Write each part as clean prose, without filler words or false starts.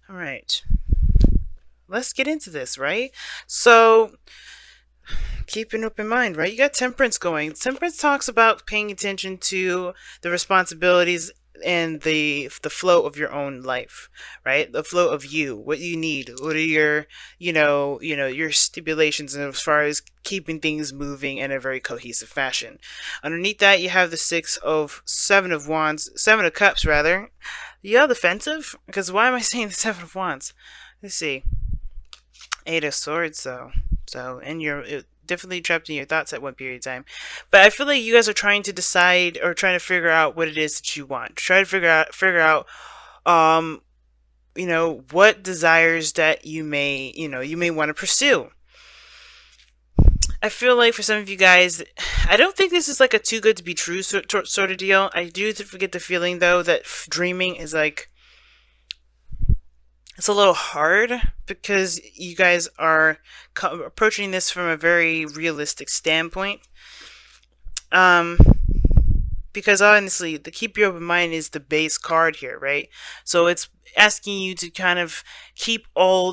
All right. Let's get into this, right? So, keep an open mind, right? You got temperance going. Temperance talks about paying attention to the responsibilities and the flow of your own life, right? The flow of you, what you need, what are your, your stipulations as far as keeping things moving in a very cohesive fashion. Underneath that, you have the seven of wands, seven of cups rather. Yeah, defensive? Because why am I saying the seven of wands? Let's see. Eight of Swords, though. So, and you're definitely trapped in your thoughts at one period of time. But I feel like you guys are trying to decide or trying to figure out what it is that you want. Try to figure out, um, what desires that you may want to pursue. I feel like for some of you guys, I don't think this is like a too good to be true sort of deal. I do get the feeling though that dreaming is like it's a little hard because you guys are approaching this from a very realistic standpoint. Um, because honestly, the keep your open mind is the base card here, right? So it's asking you to kind of keep all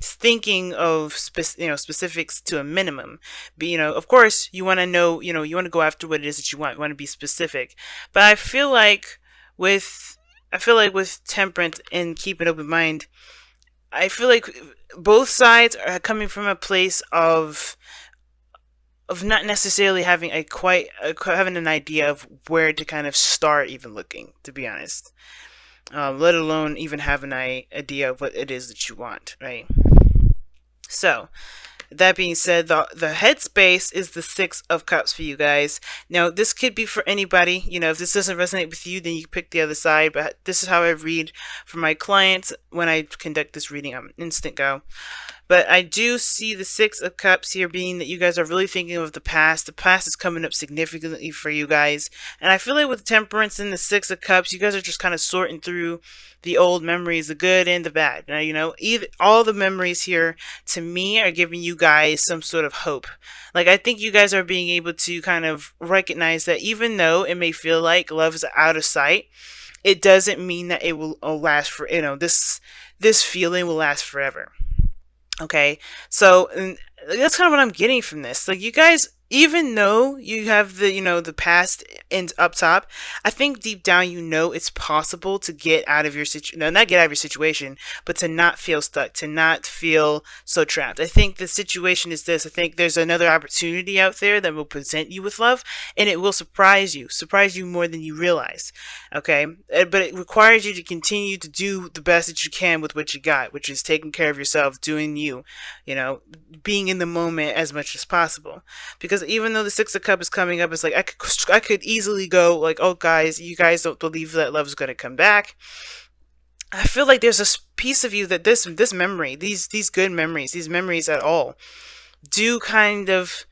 thinking of specifics to a minimum. But of course, you want to know, you want to go after what it is that you want. You want to be specific. But with I feel like with temperance and keep an open mind, I feel like both sides are coming from a place of not necessarily having having an idea of where to kind of start even looking, to be honest. Let alone even have an idea of what it is that you want, right? So, that being said, the headspace is the Six of Cups for you guys. Now, this could be for anybody. If this doesn't resonate with you, then you pick the other side. But this is how I read for my clients when I conduct this reading. I'm instant go. But I do see the Six of Cups here being that you guys are really thinking of the past. The past is coming up significantly for you guys. And I feel like with Temperance and the Six of Cups, you guys are just kind of sorting through the old memories, the good and the bad. Now, even all the memories here to me are giving you guys some sort of hope. Like, I think you guys are being able to kind of recognize that even though it may feel like love is out of sight, it doesn't mean that it will last for, this feeling will last forever. Okay, so and that's kind of what I'm getting from this. Like, you guys, even though you have the past and up top, I think deep down it's possible to get out of your situation. No, not get out of your situation, but to not feel stuck, to not feel so trapped. I think the situation is this. I think there's another opportunity out there that will present you with love, and it will surprise you more than you realize. Okay, but it requires you to continue to do the best that you can with what you got, which is taking care of yourself, doing you know, being in the moment as much as possible. Because even though the Six of Cups is coming up, it's like I could easily go like, oh guys, you guys don't believe that love is going to come back. I feel like there's a piece of you that this memory, these good memories, these memories at all, do kind of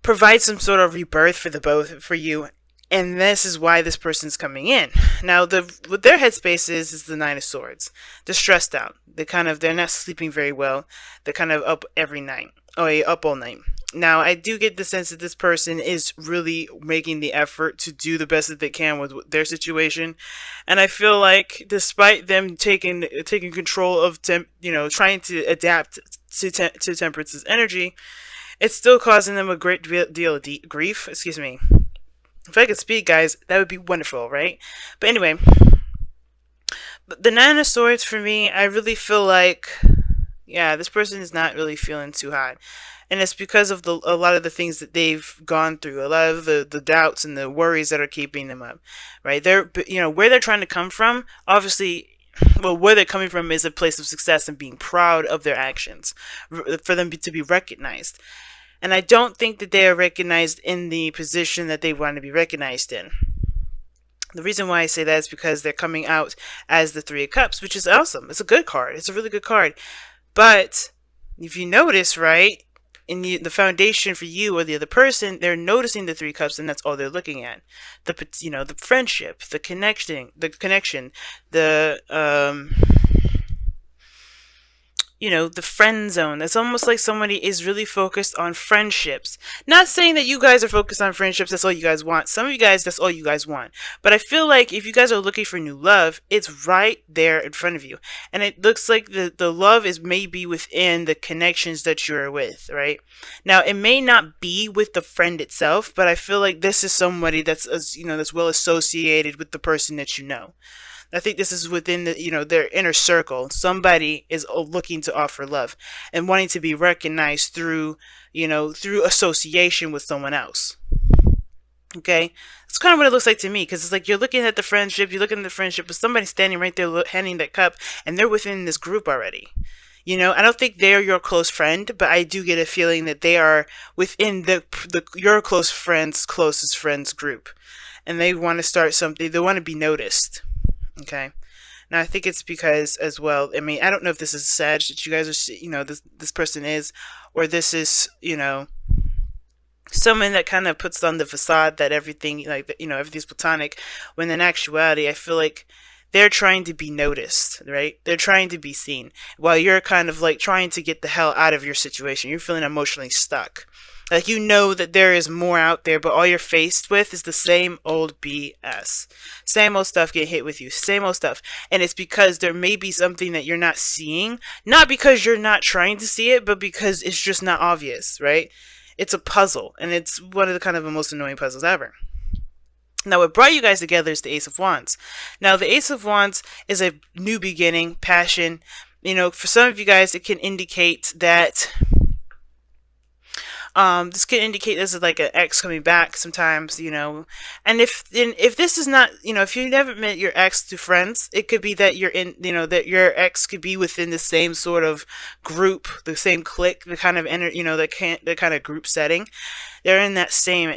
provide some sort of rebirth for the both for you, and this is why this person's coming in. Now, what their headspace is the Nine of Swords. They're stressed out. They're not sleeping very well. They're kind of up every night. Oh, yeah, up all night. Now, I do get the sense that this person is really making the effort to do the best that they can with their situation, and I feel like despite them taking control of trying to adapt to Temperance's energy, it's still causing them a great deal of grief. Excuse me. If I could speak, guys, that would be wonderful, right? But anyway, the Nine of Swords for me, I really feel like, yeah, this person is not really feeling too hot. And it's because of a lot of the things that they've gone through, a lot of the doubts and the worries that are keeping them up, right? Where they're trying to come from, obviously, well, where they're coming from is a place of success and being proud of their actions, for them to be recognized. And I don't think that they are recognized in the position that they want to be recognized in. The reason why I say that is because they're coming out as the Three of Cups, which is awesome. It's a good card. It's a really good card. But if you notice, right, in the foundation for you or the other person, they're noticing the Three Cups, and that's all they're looking at. The friendship, the connection, the the friend zone. It's almost like somebody is really focused on friendships. Not saying that you guys are focused on friendships, that's all you guys want. Some of you guys, that's all you guys want. But I feel like if you guys are looking for new love, it's right there in front of you. And it looks like the love is maybe within the connections that you're with, right? Now, it may not be with the friend itself, but I feel like this is somebody that's, that's well associated with the person that you know. I think this is within their inner circle. Somebody is looking to offer love and wanting to be recognized through through association with someone else. Okay, that's kind of what it looks like to me, because it's like you're looking at the friendship, with somebody standing right there handing that cup, and they're within this group already. I don't think they're your close friend, but I do get a feeling that they are within the your closest friends group, and they want to start something. They want to be noticed. Okay. Now I think it's because as well. I mean, I don't know if this is Sag that you guys are, this person is, or this is, someone that kind of puts on the facade that everything, like, everything's platonic, when in actuality, I feel like they're trying to be noticed, right? They're trying to be seen, while you're kind of like trying to get the hell out of your situation. You're feeling emotionally stuck. Like, that there is more out there, but all you're faced with is the same old BS. Same old stuff get hit with you. Same old stuff. And it's because there may be something that you're not seeing. Not because you're not trying to see it, but because it's just not obvious, right? It's a puzzle. And it's one of the kind of the most annoying puzzles ever. Now, what brought you guys together is the Ace of Wands. Now, the Ace of Wands is a new beginning, passion. For some of you guys, it can indicate that this could indicate this is like an ex coming back sometimes, and if this is not, if you never met your ex to friends, it could be that you're in, that your ex could be within the same sort of group, the same clique, the kind of the kind of group setting. They're in that same,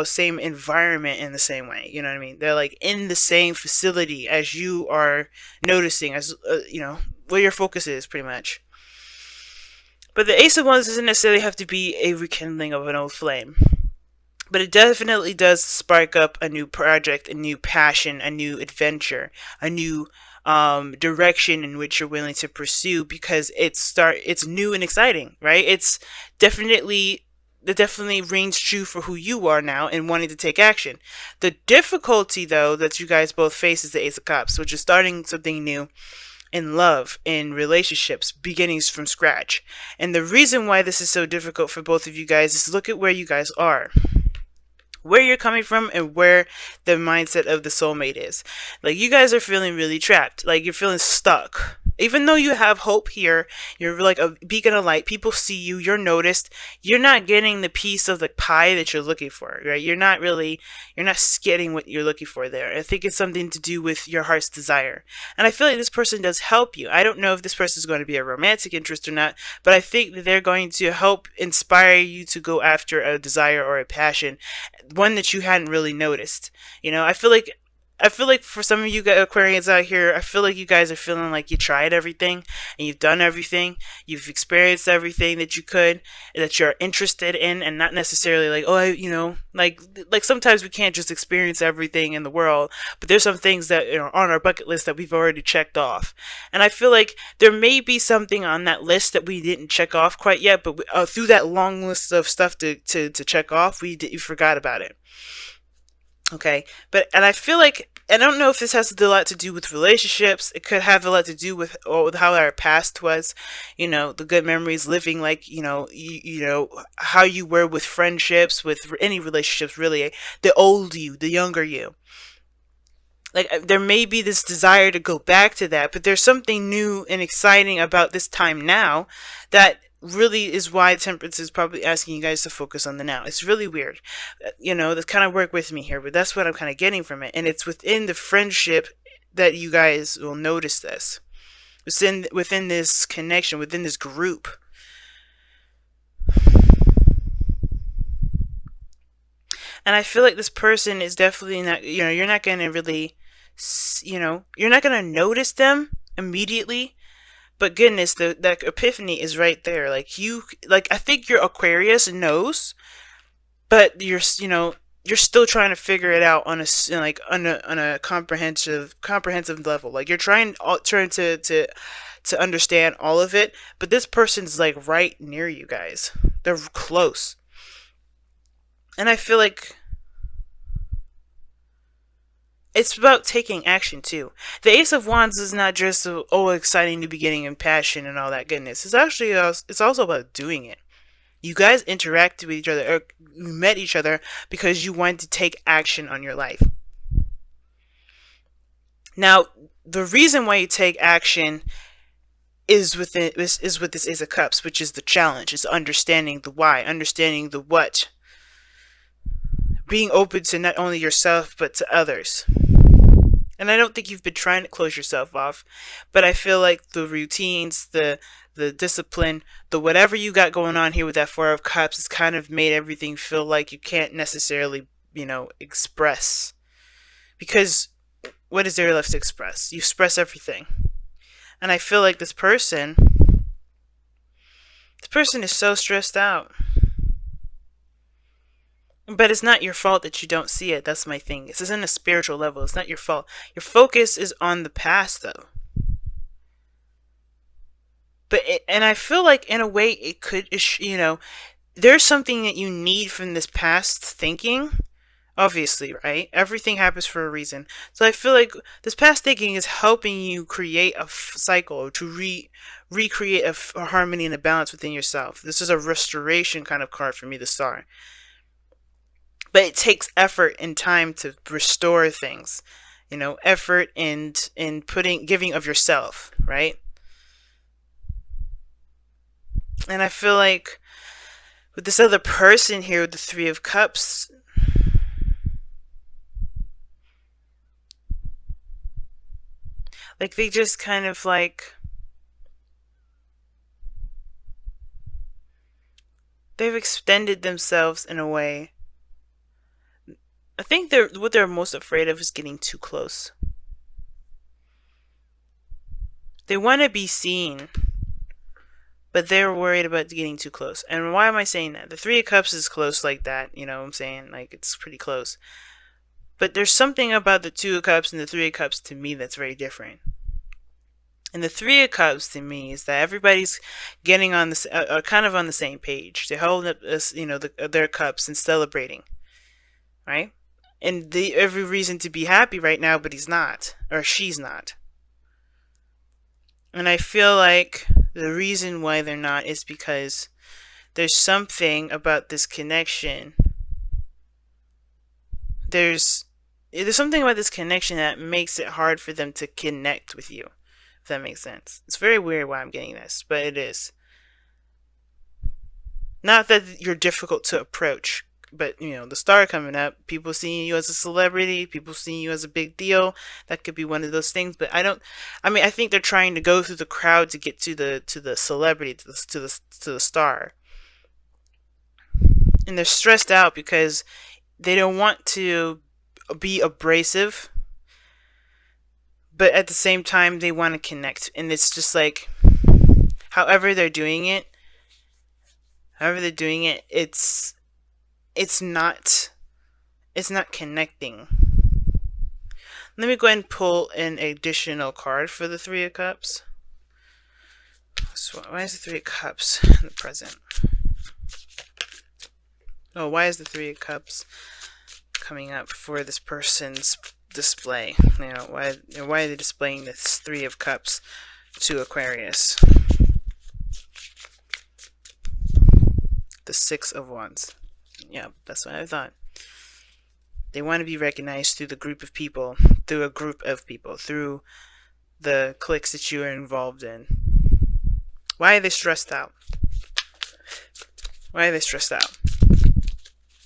same environment in the same way. You know what I mean? They're like in the same facility as you are noticing, as where your focus is, pretty much. But the Ace of Wands doesn't necessarily have to be a rekindling of an old flame. But it definitely does spark up a new project, a new passion, a new adventure, a new direction in which you're willing to pursue, because it's new and exciting, right? It definitely rings true for who you are now and wanting to take action. The difficulty, though, that you guys both face is the Ace of Cups, which is starting something new in love, in relationships, beginnings from scratch. And the reason why this is so difficult for both of you guys is look at where you guys are, where you're coming from, and where the mindset of the soulmate is. Like, you guys are feeling really trapped. Like, you're feeling stuck. Even though you have hope here, you're like a beacon of light. People see you, you're noticed. You're not getting the piece of the pie that you're looking for, right? You're not getting what you're looking for there. I think it's something to do with your heart's desire. And I feel like this person does help you. I don't know if this person is going to be a romantic interest or not, but I think that they're going to help inspire you to go after a desire or a passion, one that you hadn't really noticed. I feel like for some of you Aquarians out here, I feel like you guys are feeling like you tried everything and you've done everything. You've experienced everything that you could, that you're interested in, and not necessarily like, like sometimes we can't just experience everything in the world, but there's some things that are on our bucket list that we've already checked off. And I feel like there may be something on that list that we didn't check off quite yet, but through that long list of stuff to check off, we forgot about it. Okay, and I feel like, I don't know if this has a lot to do with relationships. It could have a lot to do with how our past was, the good memories, living like, how you were with friendships, with any relationships, really, the old you, the younger you. Like, there may be this desire to go back to that, but there's something new and exciting about this time now that really is why Temperance is probably asking you guys to focus on the now. It's really weird. That's kind of work with me here, but that's what I'm kind of getting from it. And it's within the friendship that you guys will notice this. Within this connection, within this group. And I feel like this person is definitely not, you're not going to really, you're not going to notice them immediately. But goodness, that epiphany is right there. Like, I think your Aquarius knows, but you're still trying to figure it out on a like on a comprehensive level. Like you're trying to understand all of it, but this person's like right near you guys. They're close. And I feel like it's about taking action too. The Ace of Wands is not just a, oh, exciting new beginning and passion and all that goodness. It's actually it's also about doing it. You guys interacted with each other, or you met each other because you wanted to take action on your life. Now, the reason why you take action is with this Ace of Cups, which is the challenge. It's understanding the why, understanding the what, being open to not only yourself but to others. And I don't think you've been trying to close yourself off, but I feel like the routines, the discipline, the whatever you got going on here with that Four of Cups has kind of made everything feel like you can't necessarily, express. Because what is there left to express? You express everything. And I feel like this person is so stressed out. But it's not your fault that you don't see it. That's my thing. This is in a spiritual level. It's not your fault. Your focus is on the past, though. And I feel like in a way it could, there's something that you need from this past thinking. Obviously, right? Everything happens for a reason. So I feel like this past thinking is helping you create a cycle, to recreate a harmony and a balance within yourself. This is a restoration kind of card for me, the Star. But it takes effort and time to restore things, effort and giving of yourself, right? And I feel like with this other person here with the Three of Cups, like they just kind of like they've extended themselves in a way. I think what they're most afraid of is getting too close. They want to be seen, but they're worried about getting too close. And why am I saying that? The Three of Cups is close like that, you know what I'm saying? Like, it's pretty close. But there's something about the Two of Cups and the Three of Cups to me that's very different. And the Three of Cups to me is that everybody's getting on this, kind of on the same page. They're holding up, their cups and celebrating, right? And every reason to be happy right now, but he's not, or she's not. And I feel like the reason why they're not is because there's something about this connection. There's something about this connection that makes it hard for them to connect with you, if that makes sense. It's very weird why I'm getting this, but it is. Not that you're difficult to approach, but the Star coming up, people seeing you as a celebrity, people seeing you as a big deal, that could be one of those things. But I think they're trying to go through the crowd to get to the celebrity, to the Star, and they're stressed out because they don't want to be abrasive, but at the same time they want to connect. And it's just like, however they're doing it, it's not connecting. Let me go ahead and pull an additional card for the Three of Cups. So why is the Three of Cups in the present? Oh, why is the Three of Cups coming up for this person's display? Why are they displaying this Three of Cups to Aquarius? The Six of Wands. Yeah, that's what I thought. They want to be recognized through a group of people, through the cliques that you are involved in. Why are they stressed out?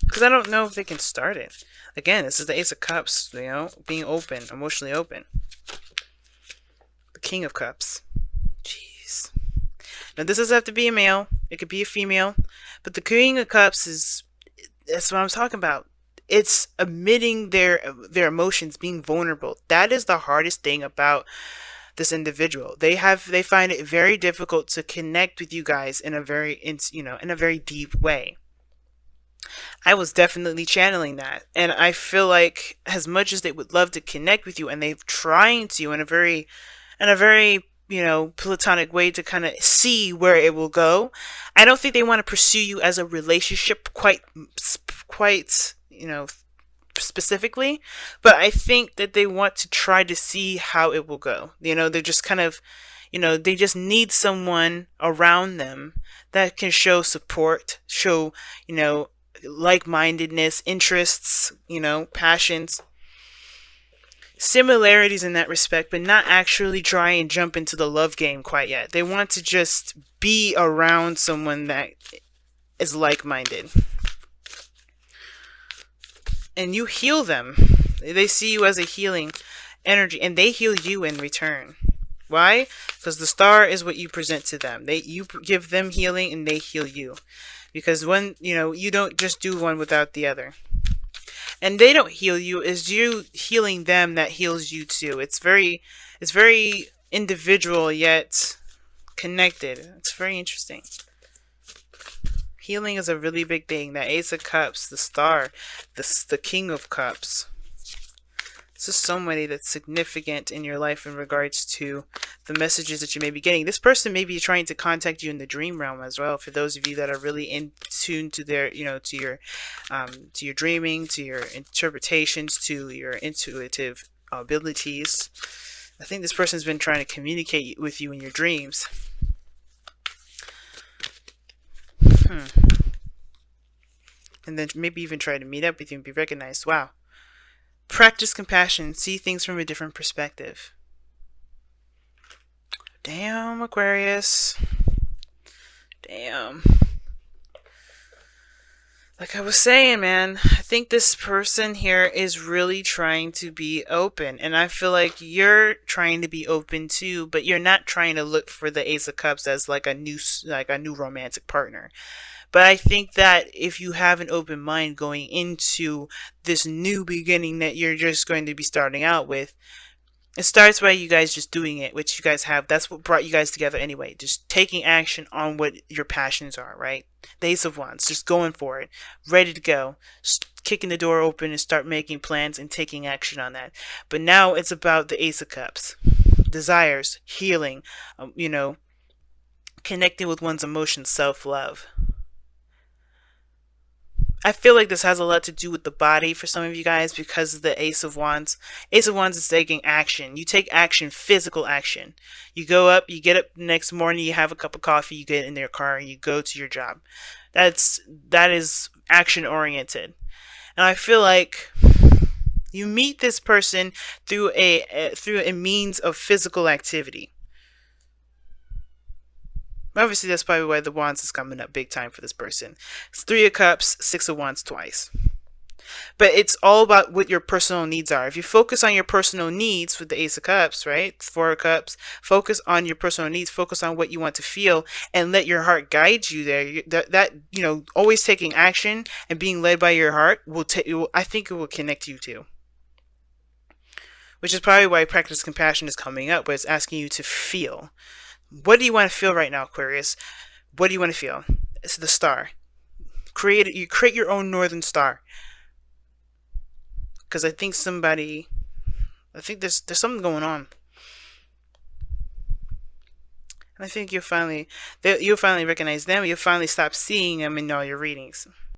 Because I don't know if they can start it. Again, this is the Ace of Cups, being open, emotionally open. The King of Cups. Jeez. Now, this doesn't have to be a male. It could be a female. But the King of Cups that's what I'm talking about. It's admitting their emotions, being vulnerable. That is the hardest thing about this individual. They find it very difficult to connect with you guys in a very deep way. I was definitely channeling that. And I feel like as much as they would love to connect with you and they're trying to in a very platonic way to kind of see where it will go, I don't think they want to pursue you as a relationship quite specifically, but I think that they want to try to see how it will go. They're just kind of, they just need someone around them that can show support, show, you know, like-mindedness, interests, passions, similarities in that respect, but not actually try and jump into the love game quite yet. They want to just be around someone that is like-minded. And you heal them. They see you as a healing energy, and they heal you in return. Why? Because the star is what you present to them. You give them healing, and they heal you. Because when you don't just do one without the other, and they don't heal you. Is you healing them that heals you too. It's very individual yet connected. It's very interesting. Healing is a really big thing. The Ace of Cups, the Star, the King of Cups. This is somebody that's significant in your life in regards to the messages that you may be getting. This person may be trying to contact you in the dream realm as well. For those of you that are really in tune to to your dreaming, to your interpretations, to your intuitive abilities. I think this person's been trying to communicate with you in your dreams. And then maybe even try to meet up with you and be recognized. Wow. Practice compassion. See things from a different perspective. Damn, Aquarius. Damn. Like I was saying, man, I think this person here is really trying to be open. And I feel like you're trying to be open too, but you're not trying to look for the Ace of Cups as like a new romantic partner. But I think that if you have an open mind going into this new beginning that you're just going to be starting out with, it starts by you guys just doing it, which you guys have. That's what brought you guys together anyway. Just taking action on what your passions are, right? The Ace of Wands, just going for it, ready to go, kicking the door open and start making plans and taking action on that. But now it's about the Ace of Cups, desires, healing, connecting with one's emotions, self-love. I feel like this has a lot to do with the body for some of you guys because of the Ace of Wands. Ace of Wands is taking action. You take action, physical action. You go up, you get up the next morning, you have a cup of coffee, you get in your car, and you go to your job. That is action oriented. And I feel like you meet this person through a means of physical activity. Obviously, that's probably why the Wands is coming up big time for this person. It's Three of Cups, Six of Wands twice. But it's all about what your personal needs are. If you focus on your personal needs with the Ace of Cups, right? Four of Cups, focus on your personal needs, focus on what you want to feel, and let your heart guide you there. Always taking action and being led by your heart I think it will connect you to. Which is probably why practice compassion is coming up, but it's asking you to feel. What do you want to feel right now, Aquarius? What do you want to feel? It's the star. You create your own northern star. Because I think there's something going on. And I think you'll finally recognize them. You'll finally stop seeing them in all your readings.